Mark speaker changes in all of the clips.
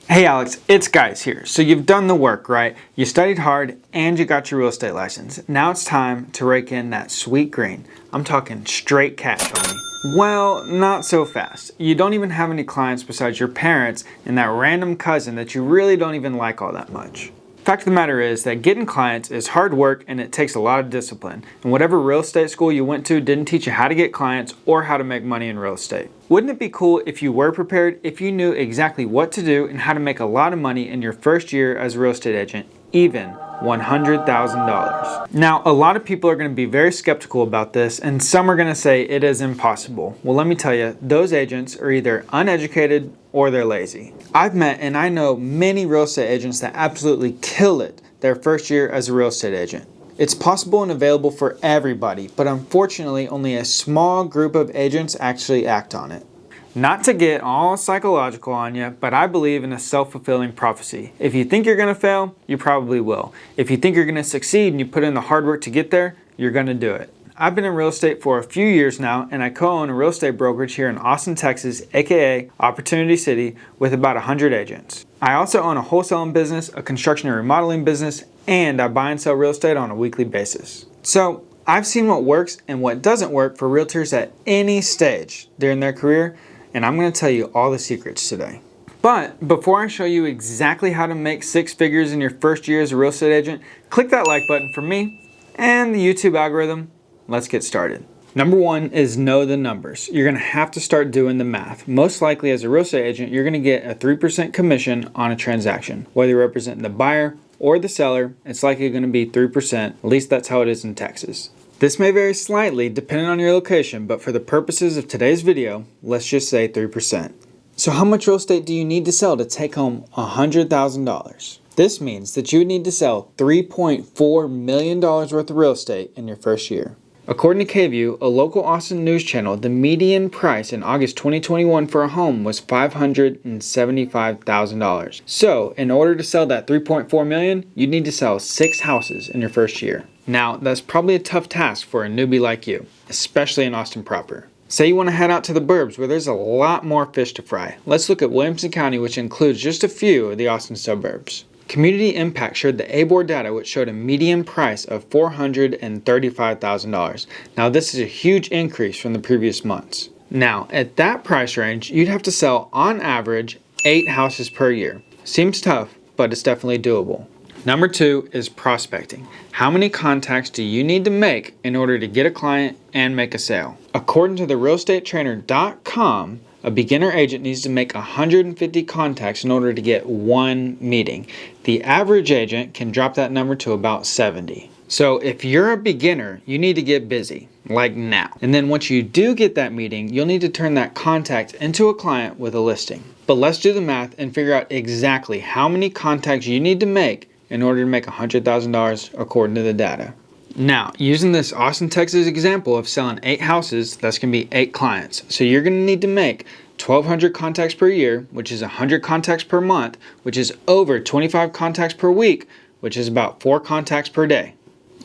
Speaker 1: Hey Alex, it's Guys here. So you've done the work, right? You studied hard and you got your real estate license. Now it's time to rake in that sweet green. I'm talking straight cash, homie. Well, not so fast. You don't even have any clients besides your parents and that random cousin that you really don't even like all that much. Fact of the matter is that getting clients is hard work and it takes a lot of discipline. And whatever real estate school you went to didn't teach you how to get clients or how to make money in real estate. Wouldn't it be cool if you were prepared, if you knew exactly what to do and how to make a lot of money in your first year as a real estate agent, even $100,000? Now, a lot of people are going to be very skeptical about this and some are going to say it is impossible. Well, let me tell you, those agents are either uneducated or they're lazy. I've met and I know many real estate agents that absolutely kill it their first year as a real estate agent. It's possible and available for everybody, but unfortunately only a small group of agents actually act on it. Not to get all psychological on you, but I believe in a self-fulfilling prophecy. If you think you're going to fail, you probably will. If you think you're going to succeed and you put in the hard work to get there, you're going to do it. I've been in real estate for a few years now, and I co-own a real estate brokerage here in Austin, Texas, aka Opportunity City, with about 100 agents. I also own a wholesaling business, a construction and remodeling business, and I buy and sell real estate on a weekly basis. So I've seen what works and what doesn't work for realtors at any stage during their career, and I'm going to tell you all the secrets today. But before I show you exactly how to make six figures in your first year as a real estate agent, click that like button for me and the YouTube algorithm. Let's get started. Number one is know the numbers. You're going to have to start doing the math. Most likely as a real estate agent, you're going to get a 3% commission on a transaction. Whether you're representing the buyer or the seller, it's likely going to be 3%. At least that's how it is in Texas. This may vary slightly depending on your location, but for the purposes of today's video, let's just say 3%. So how much real estate do you need to sell to take home $100,000? This means that you would need to sell $3.4 million worth of real estate in your first year. According to KView, a local Austin news channel, the median price in August 2021 for a home was $575,000. So, in order to sell that $3.4 million, you need to sell 6 houses in your first year. Now, that's probably a tough task for a newbie like you, especially in Austin proper. Say you want to head out to the burbs where there's a lot more fish to fry. Let's look at Williamson County, which includes just a few of the Austin suburbs. Community Impact shared the ABOR data, which showed a median price of $435,000. Now, this is a huge increase from the previous months. Now, at that price range, you'd have to sell, on average, 8 houses per year. Seems tough, but it's definitely doable. Number 2 is prospecting. How many contacts do you need to make in order to get a client and make a sale? According to the realestatetrainer.com, a beginner agent needs to make 150 contacts in order to get 1 meeting. The average agent can drop that number to about 70. So if you're a beginner, you need to get busy, like now. And then once you do get that meeting, you'll need to turn that contact into a client with a listing. But let's do the math and figure out exactly how many contacts you need to make in order to make $100,000 according to the data. Now, using this Austin, Texas example of selling 8 houses, that's going to be 8 clients. So you're going to need to make 1,200 contacts per year, which is 100 contacts per month, which is over 25 contacts per week, which is about 4 contacts per day.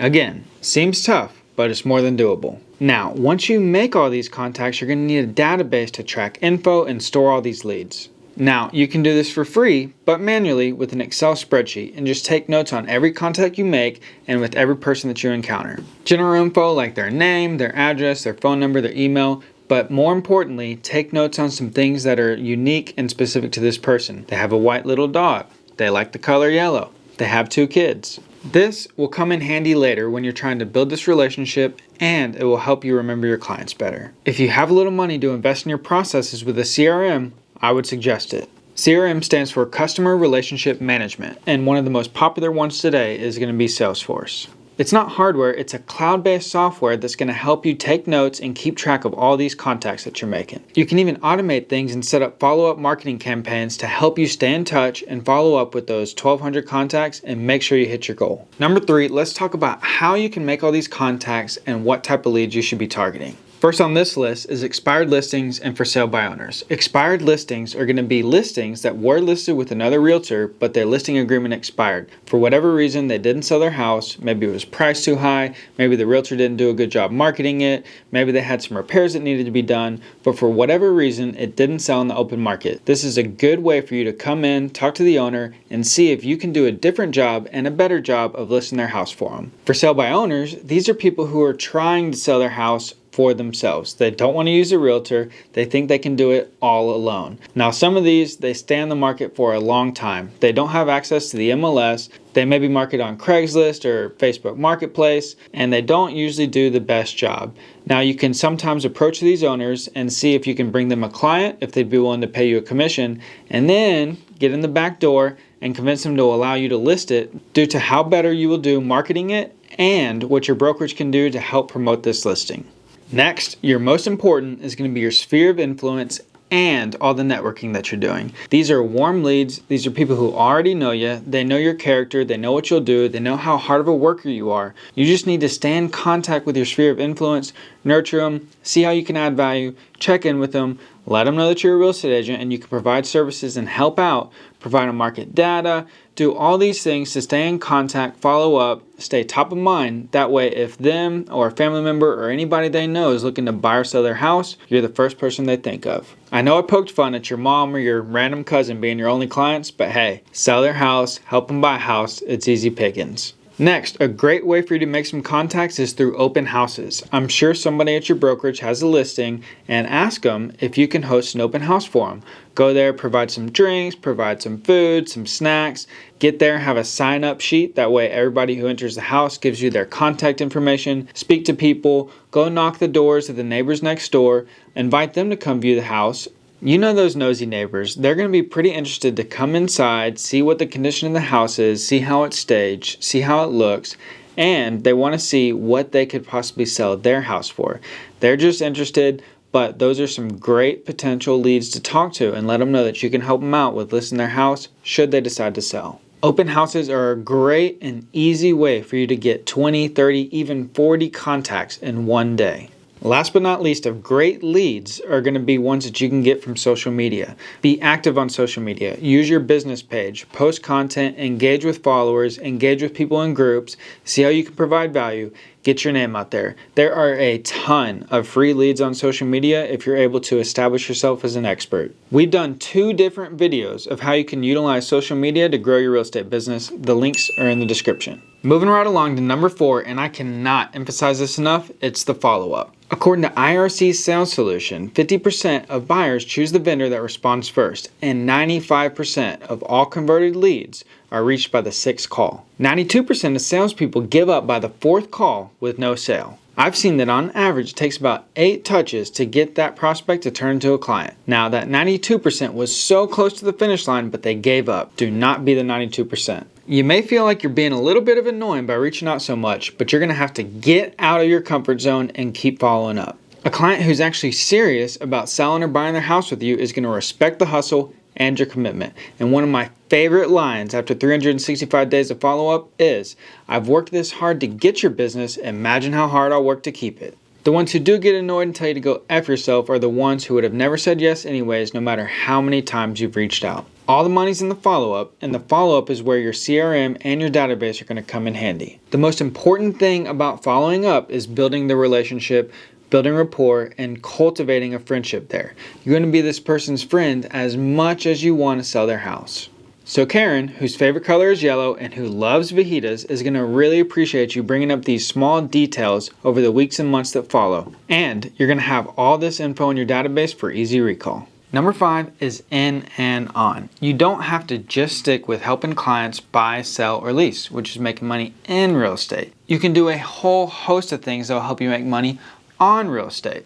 Speaker 1: Again, seems tough, but it's more than doable. Now, once you make all these contacts, you're going to need a database to track info and store all these leads. Now, you can do this for free, but manually with an Excel spreadsheet and just take notes on every contact you make and with every person that you encounter. General info like their name, their address, their phone number, their email, but more importantly, take notes on some things that are unique and specific to this person. They have a white little dog. They like the color yellow. They have 2 kids. This will come in handy later when you're trying to build this relationship, and it will help you remember your clients better. If you have a little money to invest in your processes with a CRM, I would suggest it. CRM stands for Customer Relationship Management, and one of the most popular ones today is going to be Salesforce. It's not hardware, it's a cloud-based software that's going to help you take notes and keep track of all these contacts that you're making. You can even automate things and set up follow-up marketing campaigns to help you stay in touch and follow up with those 1,200 contacts and make sure you hit your goal. Number 3, let's talk about how you can make all these contacts and what type of leads you should be targeting. First on this list is expired listings and for sale by owners. Expired listings are going to be listings that were listed with another realtor, but their listing agreement expired. For whatever reason, they didn't sell their house. Maybe it was priced too high. Maybe the realtor didn't do a good job marketing it. Maybe they had some repairs that needed to be done, but for whatever reason, it didn't sell in the open market. This is a good way for you to come in, talk to the owner, and see if you can do a different job and a better job of listing their house for them. For sale by owners, these are people who are trying to sell their house for themselves. They don't want to use a realtor. They think they can do it all alone. Now, some of these, they stay on the market for a long time. They don't have access to the MLS. They may be marketed on Craigslist or Facebook Marketplace, and they don't usually do the best job. Now, you can sometimes approach these owners and see if you can bring them a client, if they'd be willing to pay you a commission, and then get in the back door and convince them to allow you to list it due to how better you will do marketing it and what your brokerage can do to help promote this listing. Next, your most important is going to be your sphere of influence and all the networking that you're doing. These are warm leads. These are people who already know you. They know your character. They know what you'll do. They know how hard of a worker you are. You just need to stay in contact with your sphere of influence, nurture them, see how you can add value, check in with them, let them know that you're a real estate agent and you can provide services and help out, provide them market data, do all these things to stay in contact, follow up, stay top of mind. That way, if them or a family member or anybody they know is looking to buy or sell their house, you're the first person they think of. I know I poked fun at your mom or your random cousin being your only clients, but hey, sell their house, help them buy a house, it's easy pickings. Next, a great way for you to make some contacts is through open houses. I'm sure somebody at your brokerage has a listing, and ask them if you can host an open house for them. Go there, provide some drinks, provide some food, some snacks. Get there, have a sign-up sheet. That way everybody who enters the house gives you their contact information. Speak to people. Go knock the doors of the neighbors next door. Invite them to come view the house. You know those nosy neighbors. They're going to be pretty interested to come inside, see what the condition of the house is, see how it's staged, see how it looks, and they want to see what they could possibly sell their house for. They're just interested, but those are some great potential leads to talk to and let them know that you can help them out with listing their house should they decide to sell. Open houses are a great and easy way for you to get 20, 30, even 40 contacts in one day. Last but not least, of great leads are going to be ones that you can get from social media. Be active on social media. Use your business page. Post content. Engage with followers. Engage with people in groups. See how you can provide value. Get your name out there. There are a ton of free leads on social media if you're able to establish yourself as an expert. We've done 2 different videos of how you can utilize social media to grow your real estate business. The links are in the description. Moving right along to number 4, and I cannot emphasize this enough, it's the follow-up. According to IRC's sales solution, 50% of buyers choose the vendor that responds first, and 95% of all converted leads are reached by the 6th call. 92% of salespeople give up by the 4th call with no sale. I've seen that on average it takes about 8 touches to get that prospect to turn into a client. Now that 92% was so close to the finish line, but they gave up. Do not be the 92%. You may feel like you're being a little bit of annoying by reaching out so much, but you're going to have to get out of your comfort zone and keep following up. A client who's actually serious about selling or buying their house with you is going to respect the hustle and your commitment. And one of my favorite lines after 365 days of follow-up is, "I've worked this hard to get your business. Imagine how hard I'll work to keep it." The ones who do get annoyed and tell you to go F yourself are the ones who would have never said yes anyways, no matter how many times you've reached out. All the money's in the follow-up, and the follow-up is where your CRM and your database are going to come in handy. The most important thing about following up is building the relationship, building rapport, and cultivating a friendship there. You're going to be this person's friend as much as you want to sell their house. So Karen, whose favorite color is yellow and who loves fajitas, is going to really appreciate you bringing up these small details over the weeks and months that follow. And you're going to have all this info in your database for easy recall. Number 5 is in and on. You don't have to just stick with helping clients buy, sell, or lease, which is making money in real estate. You can do a whole host of things that will help you make money on real estate.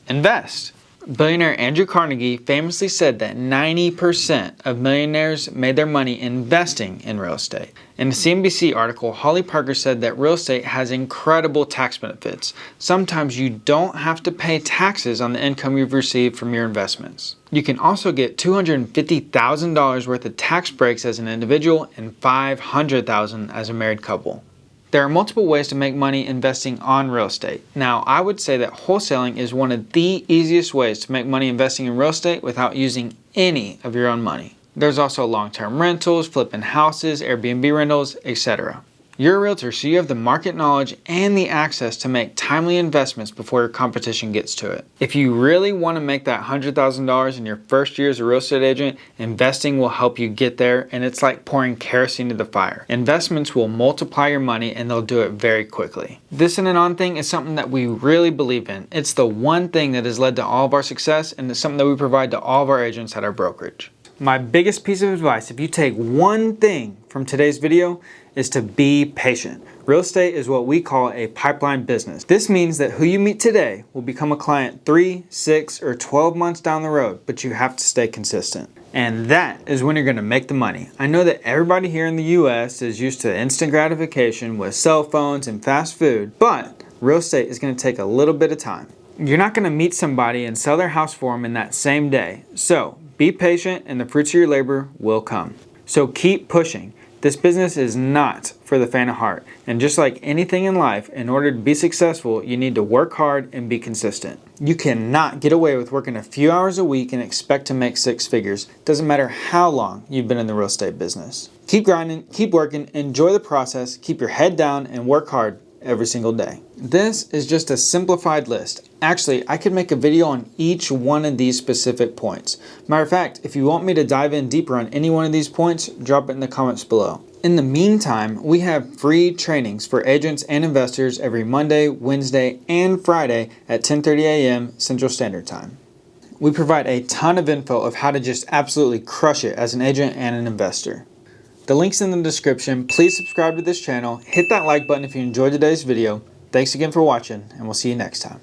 Speaker 1: Invest. Billionaire Andrew Carnegie famously said that 90% of millionaires made their money investing in real estate. In a CNBC article, Holly Parker said that real estate has incredible tax benefits. Sometimes you don't have to pay taxes on the income you've received from your investments. You can also get $250,000 worth of tax breaks as an individual and $500,000 as a married couple. There are multiple ways to make money investing on real estate. Now, I would say that wholesaling is one of the easiest ways to make money investing in real estate without using any of your own money. There's also long-term rentals, flipping houses, Airbnb rentals, etc. You're a realtor, so you have the market knowledge and the access to make timely investments before your competition gets to it. If you really want to make that $100,000 in your first year as a real estate agent, investing will help you get there, and it's like pouring kerosene to the fire. Investments will multiply your money and they'll do it very quickly. This in and on thing is something that we really believe in. It's the one thing that has led to all of our success, and it's something that we provide to all of our agents at our brokerage. My biggest piece of advice, if you take one thing from today's video, is to be patient. Real estate is what we call a pipeline business. This means that who you meet today will become a client 3, 6, or 12 months down the road, but you have to stay consistent. And that is when you're gonna make the money. I know that everybody here in the US is used to instant gratification with cell phones and fast food, but real estate is gonna take a little bit of time. You're not gonna meet somebody and sell their house for them in that same day. So be patient and the fruits of your labor will come. So keep pushing. This business is not for the faint of heart. And just like anything in life, in order to be successful, you need to work hard and be consistent. You cannot get away with working a few hours a week and expect to make 6 figures. Doesn't matter how long you've been in the real estate business. Keep grinding, keep working, enjoy the process, keep your head down, and work hard every single day. This is just a simplified list. Actually, I could make a video on each one of these specific points. Matter of fact, if you want me to dive in deeper on any one of these points, drop it in the comments below. In the meantime, we have free trainings for agents and investors every Monday, Wednesday, and Friday at 10:30 a.m. Central Standard Time. We provide a ton of info of how to just absolutely crush it as an agent and an investor. The link's in the description. Please subscribe to this channel. Hit that like button if you enjoyed today's video. Thanks again for watching, and we'll see you next time.